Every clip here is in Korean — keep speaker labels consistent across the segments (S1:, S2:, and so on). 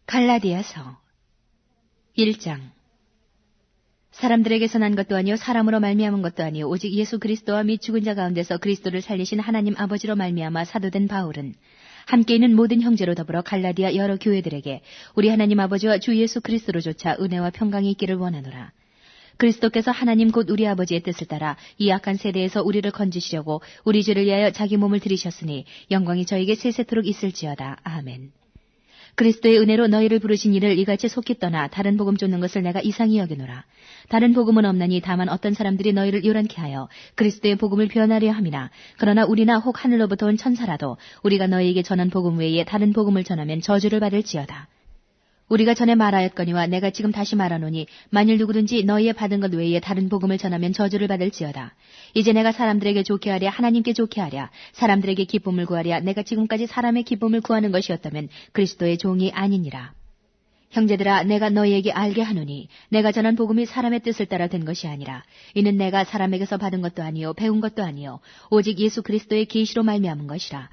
S1: 갈라디아서 1장. 사람들에게서 난 것도 아니요 사람으로 말미암은 것도 아니요 오직 예수 그리스도와 및 죽은 자 가운데서 그리스도를 살리신 하나님 아버지로 말미암아 사도된 바울은 함께 있는 모든 형제로 더불어 갈라디아 여러 교회들에게 우리 하나님 아버지와 주 예수 그리스도로조차 은혜와 평강이 있기를 원하노라. 그리스도께서 하나님 곧 우리 아버지의 뜻을 따라 이 악한 세대에서 우리를 건지시려고 우리 죄를 위하여 자기 몸을 들이셨으니 영광이 저에게 세세토록 있을지어다. 아멘. 그리스도의 은혜로 너희를 부르신 이를 이같이 속히 떠나 다른 복음 쫓는 것을 내가 이상히 여기노라. 다른 복음은 없나니 다만 어떤 사람들이 너희를 요란케 하여 그리스도의 복음을 변하려 함이나 그러나 우리나 혹 하늘로부터 온 천사라도 우리가 너희에게 전한 복음 외에 다른 복음을 전하면 저주를 받을지어다. 우리가 전에 말하였거니와 내가 지금 다시 말하노니 만일 누구든지 너희의 받은 것 외에 다른 복음을 전하면 저주를 받을지어다. 이제 내가 사람들에게 좋게 하랴 하나님께 좋게 하랴 사람들에게 기쁨을 구하랴 내가 지금까지 사람의 기쁨을 구하는 것이었다면 그리스도의 종이 아니니라. 형제들아 내가 너희에게 알게 하노니 내가 전한 복음이 사람의 뜻을 따라 된 것이 아니라 이는 내가 사람에게서 받은 것도 아니요 배운 것도 아니요 오직 예수 그리스도의 계시로 말미암은 것이라.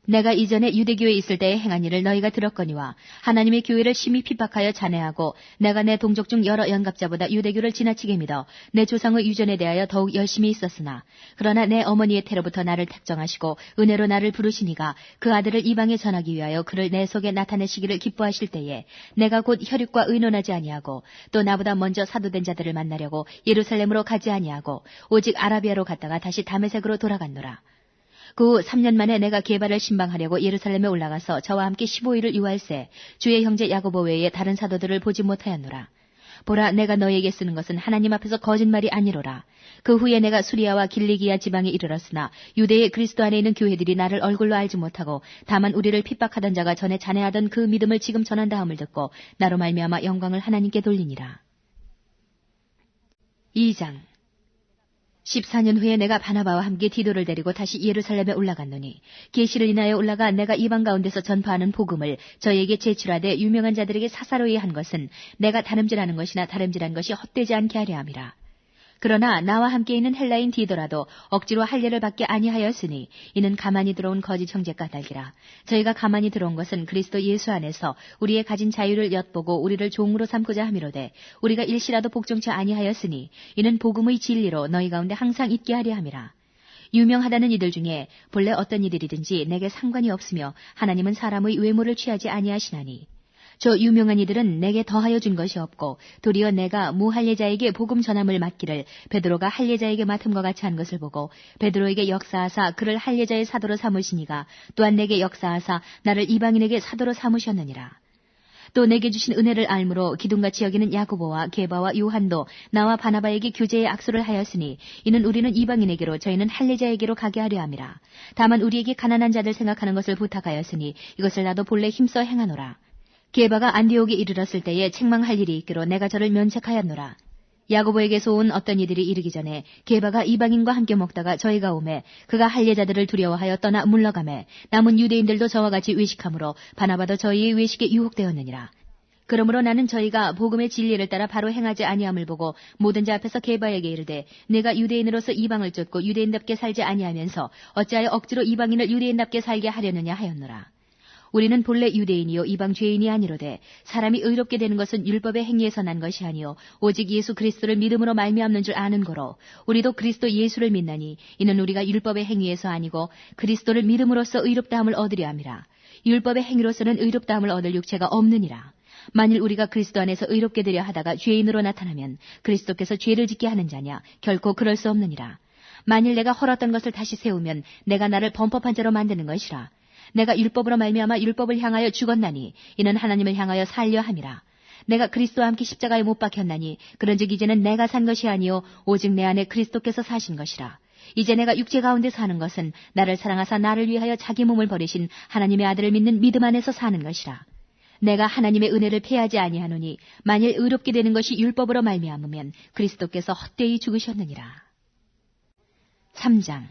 S1: 내가 이전에 유대교에 있을 때에 행한 일을 너희가 들었거니와 하나님의 교회를 심히 핍박하여 잔해하고 내가 내 동족 중 여러 연갑자보다 유대교를 지나치게 믿어 내 조상의 유전에 대하여 더욱 열심히 있었으나 그러나 내 어머니의 태로부터 나를 택정하시고 은혜로 나를 부르시니가 그 아들을 이방에 전하기 위하여 그를 내 속에 나타내시기를 기뻐하실 때에 내가 곧 혈육과 의논하지 아니하고 또 나보다 먼저 사도된 자들을 만나려고 예루살렘으로 가지 아니하고 오직 아라비아로 갔다가 다시 다메섹으로 돌아갔노라. 그 후 3년 만에 내가 게바를 신방하려고 예루살렘에 올라가서 저와 함께 15일을 유할세 주의 형제 야고보 외에 다른 사도들을 보지 못하였노라. 보라 내가 너희에게 쓰는 것은 하나님 앞에서 거짓말이 아니로라. 그 후에 내가 수리아와 길리기아 지방에 이르렀으나 유대의 그리스도 안에 있는 교회들이 나를 얼굴로 알지 못하고 다만 우리를 핍박하던 자가 전에 잔해하던 그 믿음을 지금 전한다함을 듣고 나로 말미암아 영광을 하나님께 돌리니라. 2장. 14년 후에 내가 바나바와 함께 디도를 데리고 다시 예루살렘에 올라갔노니 계시를 인하여 올라가 내가 이방 가운데서 전파하는 복음을 저에게 제출하되 유명한 자들에게 사사로이 한 것은 내가 다름질하는 것이나 다름질한 것이 헛되지 않게 하려 함이라. 그러나 나와 함께 있는 헬라인 디도라도 억지로 할례를 받게 아니하였으니 이는 가만히 들어온 거짓 형제 까닭이라. 저희가 가만히 들어온 것은 그리스도 예수 안에서 우리의 가진 자유를 엿보고 우리를 종으로 삼고자 함이로되 우리가 일시라도 복종치 아니하였으니 이는 복음의 진리로 너희 가운데 항상 있게 하려 함이라. 유명하다는 이들 중에 본래 어떤 이들이든지 내게 상관이 없으며 하나님은 사람의 외모를 취하지 아니하시나니 저 유명한 이들은 내게 더하여 준 것이 없고 도리어 내가 무할례자에게 복음 전함을 맡기를 베드로가 할례자에게 맡음과 같이 한 것을 보고 베드로에게 역사하사 그를 할례자의 사도로 삼으시니가 또한 내게 역사하사 나를 이방인에게 사도로 삼으셨느니라. 또 내게 주신 은혜를 알므로 기둥같이 여기는 야고보와 게바와 요한도 나와 바나바에게 교제의 악수를 하였으니 이는 우리는 이방인에게로 저희는 할례자에게로 가게 하려 함이라. 다만 우리에게 가난한 자들 생각하는 것을 부탁하였으니 이것을 나도 본래 힘써 행하노라. 게바가 안디옥에 이르렀을 때에 책망할 일이 있기로 내가 저를 면책하였노라. 야고보에게서 온 어떤 이들이 이르기 전에 게바가 이방인과 함께 먹다가 저희가 오매 그가 할례자들을 두려워하여 떠나 물러가매 남은 유대인들도 저와 같이 외식하므로 바나바도 저희의 외식에 유혹되었느니라. 그러므로 나는 저희가 복음의 진리를 따라 바로 행하지 아니함을 보고 모든 자 앞에서 게바에게 이르되 내가 유대인으로서 이방을 쫓고 유대인답게 살지 아니하면서 어찌하여 억지로 이방인을 유대인답게 살게 하려느냐 하였노라. 우리는 본래 유대인이요 이방 죄인이 아니로되 사람이 의롭게 되는 것은 율법의 행위에서 난 것이 아니요 오직 예수 그리스도를 믿음으로 말미암는 줄 아는 거로 우리도 그리스도 예수를 믿나니 이는 우리가 율법의 행위에서 아니고 그리스도를 믿음으로써 의롭다함을 얻으려 함이라. 율법의 행위로서는 의롭다함을 얻을 육체가 없느니라. 만일 우리가 그리스도 안에서 의롭게 되려 하다가 죄인으로 나타나면 그리스도께서 죄를 짓게 하는 자냐 결코 그럴 수 없느니라. 만일 내가 헐었던 것을 다시 세우면 내가 나를 범법한 자로 만드는 것이라. 내가 율법으로 말미암아 율법을 향하여 죽었나니 이는 하나님을 향하여 살려 함이라. 내가 그리스도와 함께 십자가에 못 박혔나니 그런즉 이제는 내가 산 것이 아니요 오직 내 안에 그리스도께서 사신 것이라. 이제 내가 육체 가운데 사는 것은 나를 사랑하사 나를 위하여 자기 몸을 버리신 하나님의 아들을 믿는 믿음 안에서 사는 것이라. 내가 하나님의 은혜를 패하지 아니하노니 만일 의롭게 되는 것이 율법으로 말미암으면 그리스도께서 헛되이 죽으셨느니라. 3장.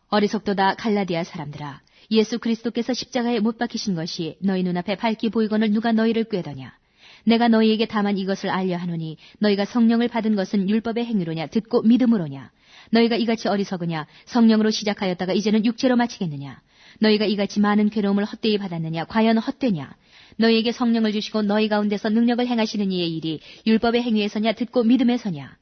S1: 어리석도다 갈라디아 사람들아 예수 그리스도께서 십자가에 못 박히신 것이 너희 눈앞에 밝게 보이거늘 누가 너희를 꾀더냐. 내가 너희에게 다만 이것을 알려 하노니 너희가 성령을 받은 것은 율법의 행위로냐 듣고 믿음으로냐. 너희가 이같이 어리석으냐 성령으로 시작하였다가 이제는 육체로 마치겠느냐. 너희가 이같이 많은 괴로움을 헛되이 받았느냐 과연 헛되냐. 너희에게 성령을 주시고 너희 가운데서 능력을 행하시는 이의 일이 율법의 행위에서냐 듣고 믿음에서냐.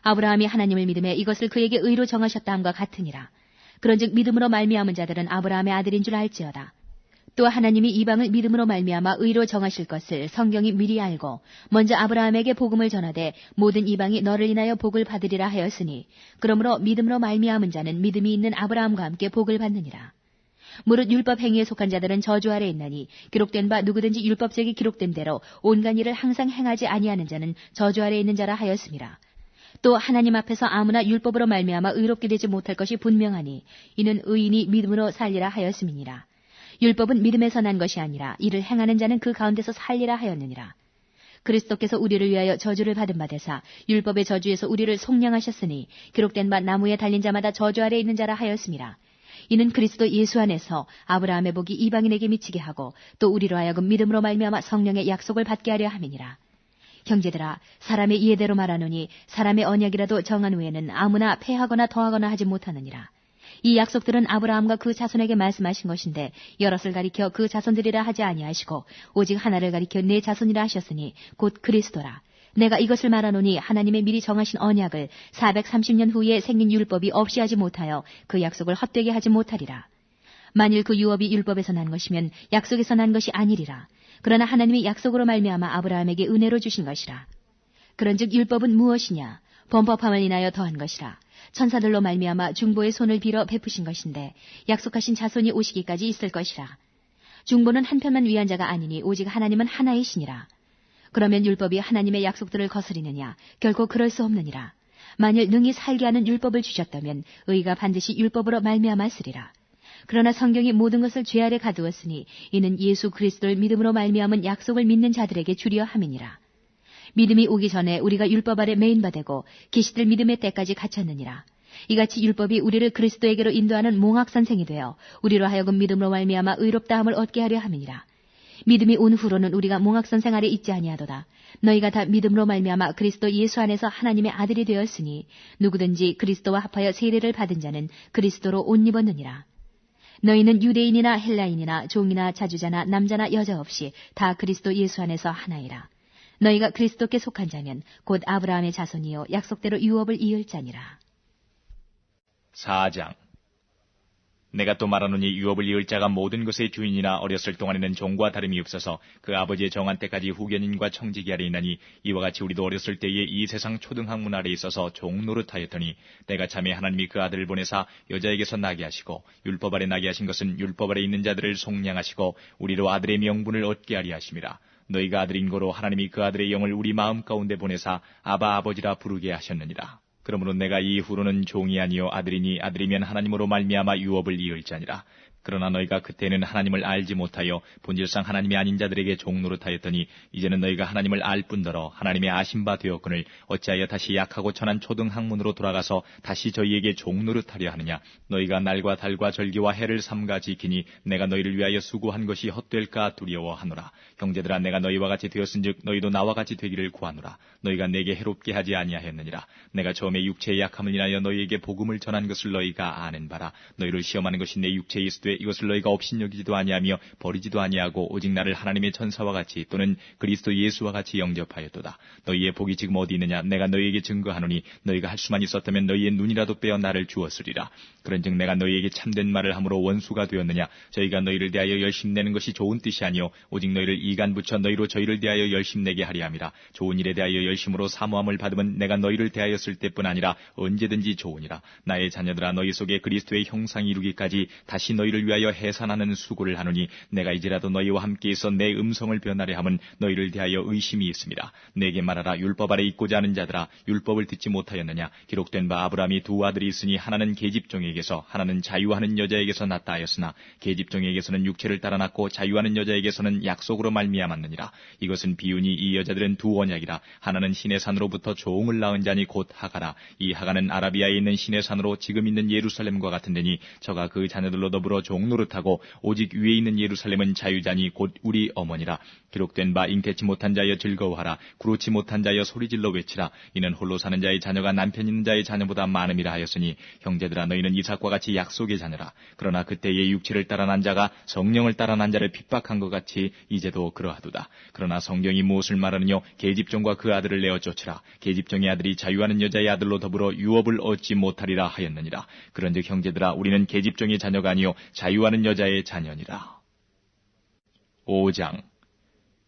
S1: 아브라함이 하나님을 믿음에 이것을 그에게 의로 정하셨다 함과 같으니라. 그런즉 믿음으로 말미암은 자들은 아브라함의 아들인 줄 알지어다. 또 하나님이 이방을 믿음으로 말미암아 의로 정하실 것을 성경이 미리 알고 먼저 아브라함에게 복음을 전하되 모든 이방이 너를 인하여 복을 받으리라 하였으니 그러므로 믿음으로 말미암은 자는 믿음이 있는 아브라함과 함께 복을 받느니라. 무릇 율법 행위에 속한 자들은 저주 아래 있나니 기록된 바 누구든지 율법책이 기록된 대로 온갖 일을 항상 행하지 아니하는 자는 저주 아래 있는 자라 하였습니다. 또 하나님 앞에서 아무나 율법으로 말미암아 의롭게 되지 못할 것이 분명하니 이는 의인이 믿음으로 살리라 하였음이니라. 율법은 믿음에서 난 것이 아니라 이를 행하는 자는 그 가운데서 살리라 하였느니라. 그리스도께서 우리를 위하여 저주를 받은 바 되사 율법의 저주에서 우리를 속량하셨으니 기록된 바 나무에 달린 자마다 저주 아래 있는 자라 하였음이라. 이는 그리스도 예수 안에서 아브라함의 복이 이방인에게 미치게 하고 또 우리로 하여금 믿음으로 말미암아 성령의 약속을 받게 하려 함이니라. 형제들아, 사람의 이해대로 말하노니 사람의 언약이라도 정한 후에는 아무나 폐하거나 더하거나 하지 못하느니라. 이 약속들은 아브라함과 그 자손에게 말씀하신 것인데 여럿을 가리켜 그 자손들이라 하지 아니하시고 오직 하나를 가리켜 내 자손이라 하셨으니 곧 그리스도라. 내가 이것을 말하노니 하나님의 미리 정하신 언약을 430년 후에 생긴 율법이 없이 하지 못하여 그 약속을 헛되게 하지 못하리라. 만일 그 유업이 율법에서 난 것이면 약속에서 난 것이 아니리라. 그러나 하나님이 약속으로 말미암아 아브라함에게 은혜로 주신 것이라. 그런즉 율법은 무엇이냐? 범법함을 인하여 더한 것이라. 천사들로 말미암아 중보의 손을 빌어 베푸신 것인데 약속하신 자손이 오시기까지 있을 것이라. 중보는 한편만 위한 자가 아니니 오직 하나님은 하나이시니라. 그러면 율법이 하나님의 약속들을 거스리느냐? 결코 그럴 수 없느니라. 만일 능히 살게 하는 율법을 주셨다면 의가 반드시 율법으로 말미암았으리라. 그러나 성경이 모든 것을 죄 아래 가두었으니 이는 예수 그리스도를 믿음으로 말미암은 약속을 믿는 자들에게 주려 함이니라. 믿음이 오기 전에 우리가 율법 아래 매인 바 되고 계시들 믿음의 때까지 갇혔느니라. 이같이 율법이 우리를 그리스도에게로 인도하는 몽학선생이 되어 우리로 하여금 믿음으로 말미암아 의롭다함을 얻게 하려 함이니라. 믿음이 온 후로는 우리가 몽학선생 아래 있지 아니하도다. 너희가 다 믿음으로 말미암아 그리스도 예수 안에서 하나님의 아들이 되었으니 누구든지 그리스도와 합하여 세례를 받은 자는 그리스도로 옷 입었느니라. 너희는 유대인이나 헬라인이나 종이나 자주자나 남자나 여자 없이 다 그리스도 예수 안에서 하나이라. 너희가 그리스도께 속한 자면 곧 아브라함의 자손이요 약속대로 유업을 이을 자니라.
S2: 4장. 내가 또 말하노니 유업을 이을 자가 모든 것의 주인이나 어렸을 동안에는 종과 다름이 없어서 그 아버지의 정한 때까지 후견인과 청지기 아래 있나니 이와 같이 우리도 어렸을 때에 이 세상 초등학문 아래 있어서 종 노릇하였더니 때가 참에 하나님이 그 아들을 보내사 여자에게서 나게 하시고 율법 아래 나게 하신 것은 율법 아래 있는 자들을 속량하시고 우리로 아들의 명분을 얻게 하리 하심이라. 너희가 아들인 고로 하나님이 그 아들의 영을 우리 마음 가운데 보내사 아바 아버지라 부르게 하셨느니라. 그러므로 내가 이후로는 종이 아니요 아들이니 아들이면 하나님으로 말미암아 유업을 이을 자니라. 그러나 너희가 그때는 하나님을 알지 못하여 본질상 하나님이 아닌 자들에게 종노릇하였더니 이제는 너희가 하나님을 알 뿐더러 하나님의 아신 바 되었거늘 어찌하여 다시 약하고 천한 초등학문으로 돌아가서 다시 저희에게 종노릇하려 하느냐. 너희가 날과 달과 절기와 해를 삼가 지키니 내가 너희를 위하여 수고한 것이 헛될까 두려워하노라. 형제들아, 내가 너희와 같이 되었은즉 너희도 나와 같이 되기를 구하노라. 너희가 내게 해롭게 하지 아니하였느니라. 내가 처음에 육체의 약함을 인하여 너희에게 복음을 전한 것을 너희가 아는 바라. 너희를 시험하는 것이 내 육체에 있으되 이것을 너희가 업신여기지도 아니하며 버리지도 아니하고 오직 나를 하나님의 천사와 같이 또는 그리스도 예수와 같이 영접하였도다. 너희의 복이 지금 어디 있느냐? 내가 너희에게 증거하노니 너희가 할 수만 있었다면 너희의 눈이라도 빼어 나를 주었으리라. 그런즉 내가 너희에게 참된 말을 함으로 원수가 되었느냐? 저희가 너희를 대하여 열심내는 것이 좋은 뜻이 아니요 오직 너희를 이간 붙여 너희로 저희를 대하여 열심내게 하리 함이라. 좋은 일에 대하여 열심으로 사모함을 받으면 내가 너희를 대하였을 때뿐 아니라 언제든지 좋으니라. 나의 자녀들아, 너희 속에 그리스도의 형상이 이루기까지 다시 너희를 위하여 해산하는 수고를 하노니 내가 이제라도 너희와 함께 있어 내 음성을 변하려 함은 너희를 대하여 의심이 있습니다. 내게 말하라. 율법 아래 있고자 하는 자들아, 율법을 듣지 못하였느냐? 기록된 바 아브라함이 두 아들이 있으니 하나는 계집종에게서 하나는 자유하는 여자에게서 났다 하였으나 계집종에게서는 육체를 따라 났고 자유하는 여자에게서는 약속으로 말미암았느니라. 이것은 비유니 이 여자들은 두 언약이라. 하나는 신의 산으로부터 종을 낳은 자니 곧 하가라. 이 하가는 아라비아에 있는 신의 산으로 지금 있는 예루살렘과 같은 데니 저가 그 자녀들로 더불어 종노릇하고 오직 위에 있는 예루살렘은 자유자니 곧 우리 어머니라. 기록된 바 잉태치 못한 자여 즐거워하라. 구루치 못한 자여 소리질러 외치라. 이는 홀로 사는 자의 자녀가 남편 있는 자의 자녀보다 많음이라 하였으니 형제들아 너희는 이삭과 같이 약속의 자녀라. 그러나 그때의 육체를 따라 난 자가 성령을 따라 난 자를 핍박한 것 같이 이제도 그러하도다. 그러나 성경이 무엇을 말하느뇨? 계집종과 그 아들을 내어 쫓으라. 계집종의 아들이 자유하는 여자의 아들로 더불어 유업을 얻지 못하리라 하였느니라. 그런즉 형제들아 우리는 계집종의 자녀가 아니요 자유하는 여자의 자녀니라. 5장.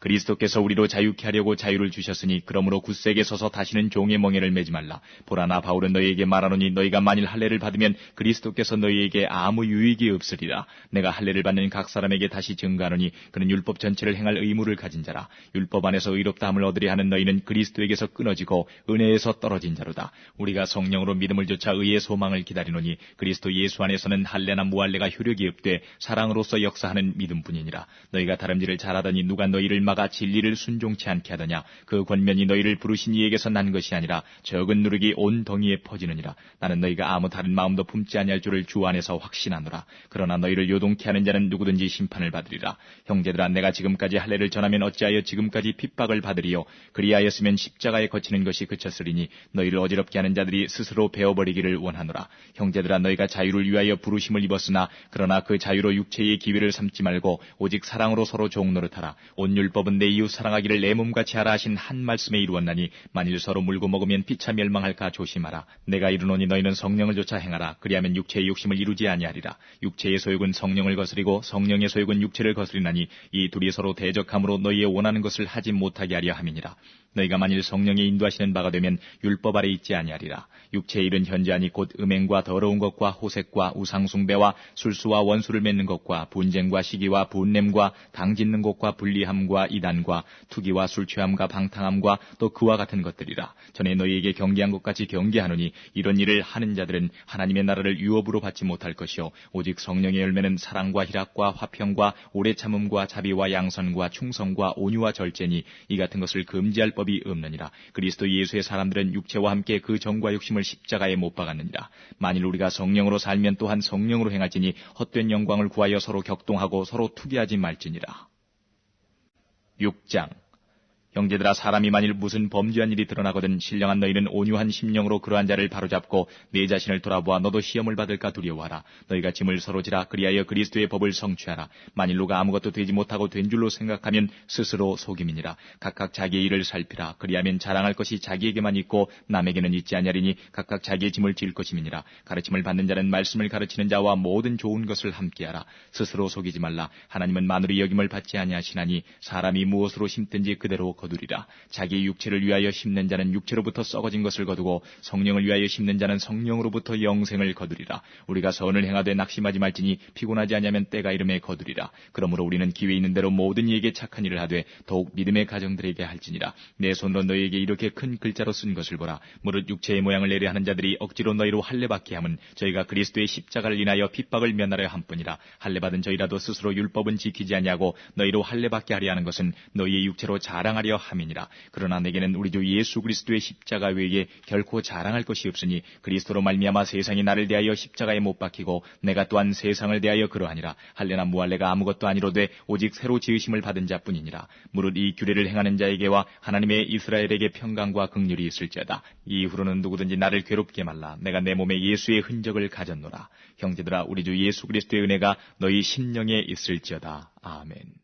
S2: 그리스도께서 우리로 자유케 하려고 자유를 주셨으니 그러므로 굳세게 서서 다시는 종의 멍에를 매지 말라. 보라 나 바울은 너희에게 말하노니 너희가 만일 할례를 받으면 그리스도께서 너희에게 아무 유익이 없으리라. 내가 할례를 받는 각 사람에게 다시 증거하노니 그는 율법 전체를 행할 의무를 가진 자라. 율법 안에서 의롭다함을 얻으려 하는 너희는 그리스도에게서 끊어지고 은혜에서 떨어진 자로다. 우리가 성령으로 믿음을 좇아 의의 소망을 기다리노니 그리스도 예수 안에서는 할례나 무할례가 효력이 없되 사랑으로서 역사하는 믿음뿐이니라. 너희가 다름질을 잘하더니 누가 너희를 막아 진리를 순종치 않게 하더냐. 그 권면이 너희를 부르신 이에게서 난 것이 아니라 적은 누룩이 온 덩이에 퍼지느니라. 나는 너희가 아무 다른 마음도 품지 아니할 줄을 주 안에서 확신하노라. 그러나 너희를 요동케 하는 자는 누구든지 심판을 받으리라. 형제들아 내가 지금까지 할례를 전하면 어찌하여 지금까지 핍박을 받으리요. 그리하였으면 십자가에 거치는 것이 그쳤으리니 너희를 어지럽게 하는 자들이 스스로 베어버리기를 원하노라. 형제들아 너희가 자유를 위하여 부르심을 입었으나 그러나 그 자유로 육체의 기회를 삼지 말고 오직 사랑으로 서로 종노릇하라. 온 율법은 내 이웃 사랑하기를 내 몸같이 하라 하신 한 말씀에 이루었나니 만일 서로 물고 먹으면 피차 멸망할까 조심하라. 내가 이르노니 너희는 성령을 좇아 행하라. 그리하면 육체의 욕심을 이루지 아니하리라. 육체의 소욕은 성령을 거스리고 성령의 소욕은 육체를 거스리나니 이 둘이 서로 대적함으로 너희의 원하는 것을 하지 못하게 하려 함이니라. 너희가 만일 성령의 인도하시는 바가 되면 율법 아래 있지 아니하리라. 육체의 일은 현저하니 곧 음행과 더러운 것과 호색과 우상숭배와 술수와 원수를 맺는 것과 분쟁과 시기와 분냄과 당짓는 것과 불리함과 이단과 투기와 술취함과 방탕함과 또 그와 같은 것들이라. 전에 너희에게 경계한 것 같이 경계하노니 이런 일을 하는 자들은 하나님의 나라를 유업으로 받지 못할 것이요 오직 성령의 열매는 사랑과 희락과 화평과 오래 참음과 자비와 양선과 충성과 온유와 절제니 이 같은 것을 금지할 법이 없느니라. 그리스도 예수의 사람들은 육체와 함께 그 정과 욕심을 십자가에 못 박았느니라. 만일 우리가 성령으로 살면 또한 성령으로 행할지니 헛된 영광을 구하여 서로 격동하고 서로 투기하지 말지니라. 6장. 형제들아 사람이 만일 무슨 범죄한 일이 드러나거든 신령한 너희는 온유한 심령으로 그러한 자를 바로잡고 내 자신을 돌아보아 너도 시험을 받을까 두려워하라. 너희가 짐을 서로 지라. 그리하여 그리스도의 법을 성취하라. 만일 누가 아무것도 되지 못하고 된 줄로 생각하면 스스로 속임이니라. 각각 자기의 일을 살피라. 그리하면 자랑할 것이 자기에게만 있고 남에게는 있지 아니하리니 각각 자기의 짐을 질 것임이니라. 가르침을 받는 자는 말씀을 가르치는 자와 모든 좋은 것을 함께하라. 스스로 속이지 말라. 하나님은 만물이 여김을 받지 아니하시나니 사람이 무엇으로 심든지 그대로 거두리라. 자기 육체를 위하여 심는 자는 육체로부터 썩어진 것을 거두고 성령을 위하여 심는 자는 성령으로부터 영생을 거두리라. 우리가 선을 행하되 낙심하지 말지니 피곤하지 아니하면 때가 이름에 거두리라. 그러므로 우리는 기회 있는 대로 모든 이에게 착한 일을 하되 더욱 믿음의 가정들에게 할지니라. 내 손으로 너희에게 이렇게 큰 글자로 쓴 것을 보라. 무릇 육체의 모양을 내려 하는 자들이 억지로 너희로 할례받게 함은 저희가 그리스도의 십자가를 인하여 핍박을 면하려 함뿐이라. 할례받은 저희라도 스스로 율법은 지키지 아니하고 너희로 할례받게 하려 하는 것은 너희의 육체로 자랑하려 함이니라. 그러나 내게는 우리 주 예수 그리스도의 십자가 외에 결코 자랑할 것이 없으니 그리스도로 말미암아 세상이 나를 대하여 십자가에 못 박히고 내가 또한 세상을 대하여 그러하니라. 할례나 무할례가 아무것도 아니로되 오직 새로 지으심을 받은 자뿐이니라. 무릇 이 규례를 행하는 자에게와 하나님의 이스라엘에게 평강과 긍휼이 있을지어다. 이후로는 누구든지 나를 괴롭게 말라. 내가 내 몸에 예수의 흔적을 가졌노라. 형제들아 우리 주 예수 그리스도의 은혜가 너희 심령에 있을지어다. 아멘.